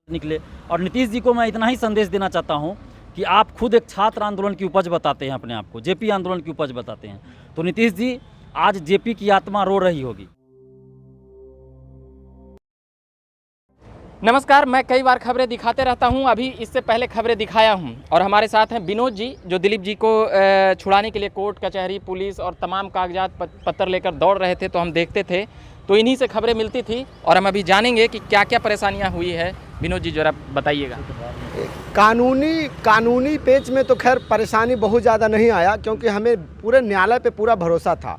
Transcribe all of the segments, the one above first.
निकले। और नीतीश जी को मैं इतना ही संदेश देना चाहता हूं कि आप खुद एक छात्र आंदोलन की उपज बताते हैं, अपने आप को जेपी आंदोलन की उपज बताते हैं। तो नीतीश जी, आज जेपी की आत्मा रो रही होगी। नमस्कार, मैं कई बार खबरें दिखाते रहता हूं, अभी इससे पहले खबरें दिखाया हूं और हमारे साथ हैं विनोद जी, जो दिलीप जी को छुड़ाने के लिए कोर्ट कचहरी पुलिस और तमाम कागजात पत्र लेकर दौड़ रहे थे। तो हम देखते थे, तो इन्हीं से खबरें मिलती थी और हम अभी जानेंगे कि क्या क्या परेशानियां हुई है। विनोद जी जरा बताइएगा। कानूनी पेच में तो खैर परेशानी बहुत ज़्यादा नहीं आया, क्योंकि हमें पूरे न्यायालय पे पूरा भरोसा था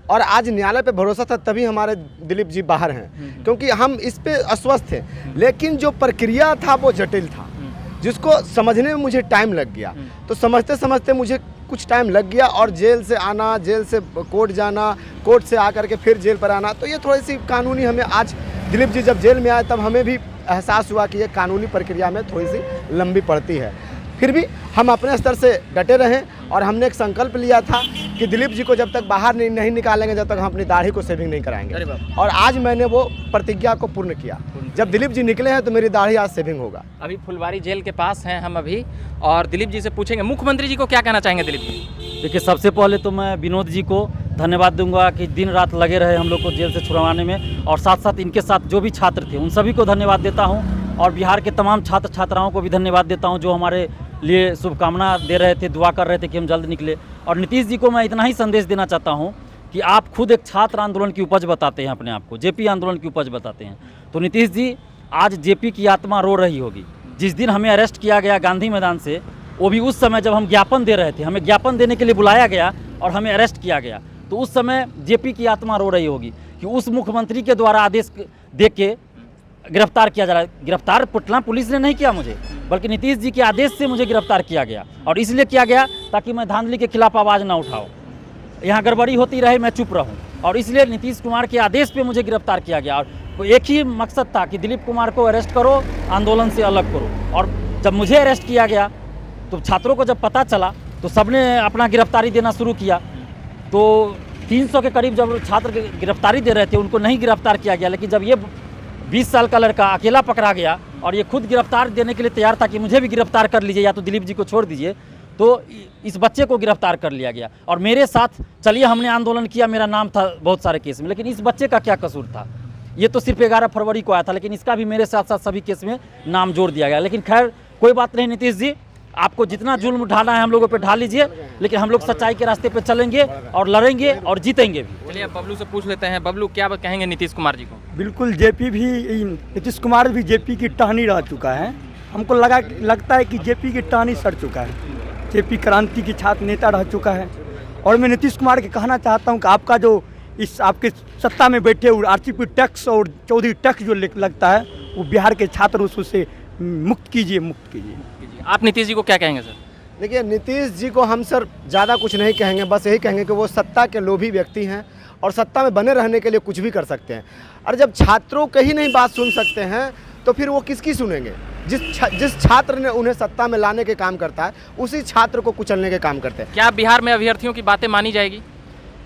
और आज न्यायालय पे भरोसा था तभी हमारे दिलीप जी बाहर हैं, क्योंकि हम इस पे अस्वस्थ थे। लेकिन जो प्रक्रिया था वो जटिल था, जिसको समझने में मुझे टाइम लग गया। तो समझते समझते मुझे कुछ टाइम लग गया और जेल से आना, जेल से कोर्ट जाना, कोर्ट से आकर के फिर जेल पर आना, तो ये थोड़ी सी कानूनी हमें आज दिलीप जी जब जेल में आए तब हमें भी एहसास हुआ कि ये कानूनी प्रक्रिया में थोड़ी सी लंबी पड़ती है। फिर भी हम अपने स्तर से डटे रहें और हमने एक संकल्प लिया था कि दिलीप जी को जब तक बाहर नहीं निकालेंगे जब तक हम अपनी दाढ़ी को सेविंग नहीं कराएंगे। और आज मैंने वो प्रतिज्ञा को पूर्ण किया। जब दिलीप जी निकले हैं तो मेरी दाढ़ी आज सेविंग होगा। अभी फुलवारी जेल के पास हैं हम अभी और दिलीप जी से पूछेंगे मुख्यमंत्री जी को क्या कहना चाहेंगे दिलीप जी। देखिए, सबसे पहले तो मैं विनोद जी को धन्यवाद दूंगा कि दिन रात लगे रहे हम लोग को जेल से छुड़वाने में, और साथ साथ इनके साथ जो भी छात्र थे उन सभी को धन्यवाद देता हूं, और बिहार के तमाम छात्र छात्राओं को भी धन्यवाद देता हूं जो हमारे लिए शुभकामना दे रहे थे, दुआ कर रहे थे कि हम जल्द निकले। और नीतीश जी को मैं इतना ही संदेश देना चाहता हूं कि आप खुद एक छात्र आंदोलन की उपज बताते हैं, अपने आप को जेपी आंदोलन की उपज बताते हैं। तो नीतीश जी, आज जेपी की आत्मा रो रही होगी। जिस दिन हमें अरेस्ट किया गया गांधी मैदान से, वो भी उस समय जब हम ज्ञापन दे रहे थे, हमें ज्ञापन देने के लिए बुलाया गया और हमें अरेस्ट किया गया, तो उस समय जेपी की आत्मा रो रही होगी कि उस मुख्यमंत्री के द्वारा आदेश दे के गिरफ्तार किया जा रहा है। गिरफ्तार पटना पुलिस ने नहीं किया मुझे, बल्कि नीतीश जी के आदेश से मुझे गिरफ्तार किया गया, और इसलिए किया गया ताकि मैं धांधली के खिलाफ आवाज़ ना उठाऊँ, यहाँ गड़बड़ी होती रहे, मैं चुप रहूँ, और इसलिए नीतीश कुमार के आदेश पे मुझे गिरफ्तार किया गया। और एक ही मकसद था कि दिलीप कुमार को अरेस्ट करो, आंदोलन से अलग करो। और जब मुझे अरेस्ट किया गया तो छात्रों को जब पता चला तो सबने अपना गिरफ्तारी देना शुरू किया। तो 300 के करीब जब छात्र गिरफ्तारी दे रहे थे, उनको नहीं गिरफ्तार किया गया। लेकिन जब ये 20 साल का लड़का अकेला पकड़ा गया और ये खुद गिरफ्तार देने के लिए तैयार था कि मुझे भी गिरफ्तार कर लीजिए या तो दिलीप जी को छोड़ दीजिए, तो इस बच्चे को गिरफ्तार कर लिया गया। और मेरे साथ चलिए हमने आंदोलन किया, मेरा नाम था बहुत सारे केस में, लेकिन इस बच्चे का क्या कसूर था? ये तो सिर्फ 11 फरवरी को आया था, लेकिन इसका भी मेरे साथ साथ सभी केस में नाम जोड़ दिया गया। लेकिन खैर कोई बात नहीं नीतीश जी, आपको जितना जुल्म उठाना है हम लोगों पे ढा लीजिए, लेकिन हम लोग सच्चाई के रास्ते पे चलेंगे और लड़ेंगे और जीतेंगे भी। चलिए बबलू से पूछ लेते हैं। बबलू, क्या कहेंगे नीतीश कुमार जी को? बिल्कुल, जेपी भी, नीतीश कुमार भी जेपी की टहनी रह चुका है। हमको लगता है कि जेपी की टहनी सड़ चुका है। जेपी क्रांति की छात्र नेता रह चुका है। और मैं नीतीश कुमार के कहना चाहता हूं कि आपका जो इस आपके सत्ता में बैठे हुए आरसीपी टैक्स और चौधरी टैक्स जो लगता है, वो बिहार के छात्र उससे मुक्त कीजिए। आप नीतीश जी को क्या कहेंगे सर? देखिए, नीतीश जी को हम सर ज़्यादा कुछ नहीं कहेंगे, बस यही कहेंगे कि वो सत्ता के लोभी व्यक्ति हैं और सत्ता में बने रहने के लिए कुछ भी कर सकते हैं। और जब छात्रों की ही नहीं बात सुन सकते हैं तो फिर वो किसकी सुनेंगे? जिस छात्र ने उन्हें सत्ता में लाने के काम करता है, उसी छात्र को कुचलने के काम करते हैं। क्या बिहार में अभ्यर्थियों की बातें मानी जाएगी?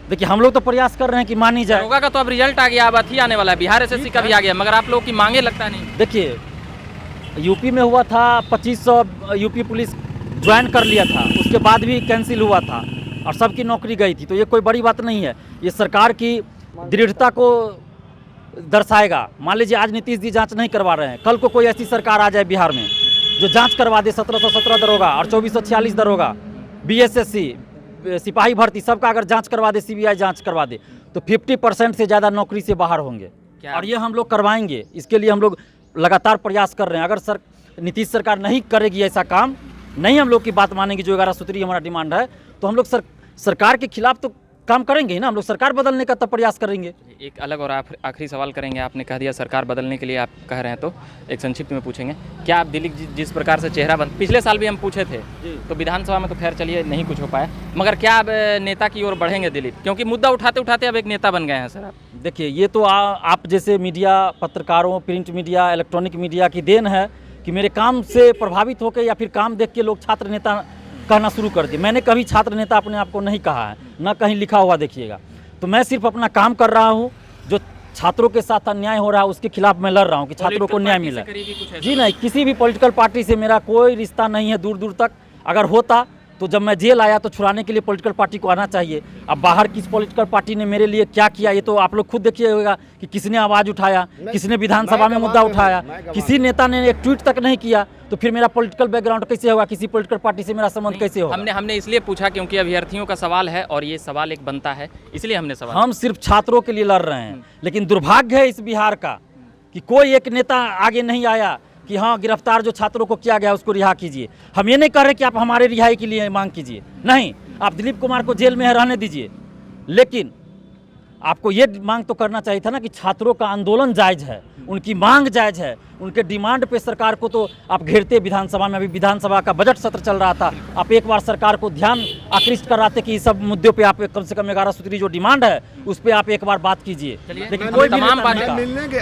देखिए, हम लोग तो प्रयास कर रहे हैं कि मानी जाए। दरोगा का तो अब रिजल्ट आ गया, अब अथी आने वाला है, बिहार एसएससी का भी आ गया, मगर आप लोग की मांगे लगता नहीं। देखिए, यूपी में हुआ था 2500 यूपी पुलिस ज्वाइन कर लिया था, उसके बाद भी कैंसिल हुआ था और सबकी नौकरी गई थी। तो ये कोई बड़ी बात नहीं है, ये सरकार की दृढ़ता को दर्शाएगा। मान लीजिए आज नीतीश जी जांच नहीं करवा रहे हैं, कल को कोई ऐसी सरकार आ जाए बिहार में जो जांच करवा दे, 1717 दरोगा और 2446 दरोगा, बीएसएससी सिपाही भर्ती सबका अगर जांच करवा दे, सीबीआई जांच करवा दे, तो 50% से ज़्यादा नौकरी से बाहर होंगे। और ये हम लोग करवाएंगे, इसके लिए हम लोग लगातार प्रयास कर रहे हैं। अगर नीतीश सरकार नहीं करेगी ऐसा काम, नहीं हम लोग की बात मानेगी, जो 11 सूत्री हमारा डिमांड है, तो हम लोग सरकार के खिलाफ तो काम करेंगे ही ना, हम लोग सरकार बदलने का तो प्रयास करेंगे। एक अलग और आखिरी सवाल करेंगे। आपने कह दिया सरकार बदलने के लिए आप कह रहे हैं, तो एक संक्षिप्त में पूछेंगे, क्या आप दिलीप जी जिस प्रकार से चेहरा पिछले साल भी हम पूछे थे, तो विधानसभा में तो खैर चलिए नहीं कुछ हो पाया, मगर क्या आप नेता की ओर बढ़ेंगे दिलीप? क्योंकि मुद्दा उठाते उठाते अब एक नेता बन गए हैं सर आप। देखिए, ये तो आप जैसे मीडिया, पत्रकारों, प्रिंट मीडिया, इलेक्ट्रॉनिक मीडिया की देन है कि मेरे काम से प्रभावित होकर या फिर काम देख के लोग छात्र नेता कहना शुरू कर दिए। मैंने कभी छात्र नेता अपने आप को नहीं कहा है, ना कहीं लिखा हुआ देखिएगा। तो मैं सिर्फ अपना काम कर रहा हूँ। जो छात्रों के साथ अन्याय हो रहा है उसके खिलाफ मैं लड़ रहा हूँ कि छात्रों को न्याय मिले। जी नहीं, किसी भी पॉलिटिकल पार्टी से मेरा कोई रिश्ता नहीं है दूर दूर तक। अगर होता तो जब मैं जेल आया तो छुड़ाने के लिए पॉलिटिकल पार्टी को आना चाहिए। अब बाहर किस पॉलिटिकल पार्टी ने मेरे लिए क्या किया ये तो आप लोग खुद देखिएगा कि किसने आवाज़ उठाया, किसने विधानसभा में मुद्दा उठाया, किसी नेता ने एक ट्वीट तक नहीं किया। तो फिर मेरा पॉलिटिकल बैकग्राउंड कैसे होगा, किसी पॉलिटिकल पार्टी से मेरा संबंध कैसे होगा? हमने इसलिए पूछा क्योंकि अभ्यर्थियों का सवाल है और ये सवाल एक बनता है, इसलिए हमने सवाल। हम सिर्फ छात्रों के लिए लड़ रहे हैं, लेकिन दुर्भाग्य है इस बिहार का कि कोई एक नेता आगे नहीं आया कि हाँ गिरफ्तार जो छात्रों को किया गया उसको रिहा कीजिए। हम ये नहीं कह रहे कि आप हमारे रिहाई के लिए मांग कीजिए, नहीं, आप दिलीप कुमार को जेल में रहने दीजिए, लेकिन आपको ये मांग तो करना चाहिए था ना कि छात्रों का आंदोलन जायज़ है, उनकी मांग जायज़ है, उनके डिमांड पे सरकार को तो आप घेरते विधानसभा में। अभी विधानसभा का बजट सत्र चल रहा था, आप एक बार सरकार को ध्यान आकृष्ट कराते कि इस सब मुद्दों पे आप कम से कम 11 सूत्री जो डिमांड है उस पर आप एक बार बात कीजिए। लेकिन कोई तमाम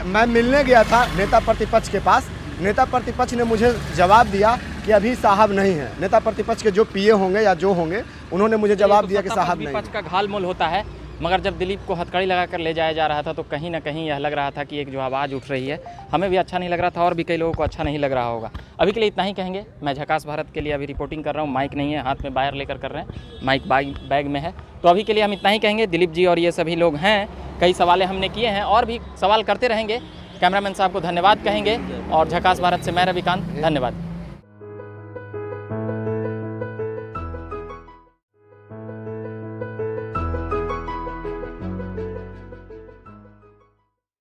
मैं मिलने गया था नेता प्रतिपक्ष के पास। नेता प्रतिपक्ष ने मुझे जवाब दिया कि अभी साहब नहीं है। नेता प्रतिपक्ष के जो पीए होंगे या जो होंगे उन्होंने मुझे जवाब दिया कि साहब नहीं। विपक्ष का घालमोल होता है, मगर जब दिलीप को हथकड़ी लगाकर ले जाया जा रहा था तो कहीं ना कहीं यह लग रहा था कि एक जो आवाज़ उठ रही है, हमें भी अच्छा नहीं लग रहा था और भी कई लोगों को अच्छा नहीं लग रहा होगा। अभी के लिए इतना ही कहेंगे। मैं झकास भारत के लिए अभी रिपोर्टिंग कर रहा हूँ, माइक नहीं है, हाथ में वायर लेकर कर रहे हैं, माइक बैग में है। तो अभी के लिए हम इतना ही कहेंगे। दिलीप जी और ये सभी लोग हैं, कई सवाल हमने किए हैं और भी सवाल करते रहेंगे। कैमरामैन साहब को धन्यवाद कहेंगे और झकास भारत से मैं रविकांत, धन्यवाद।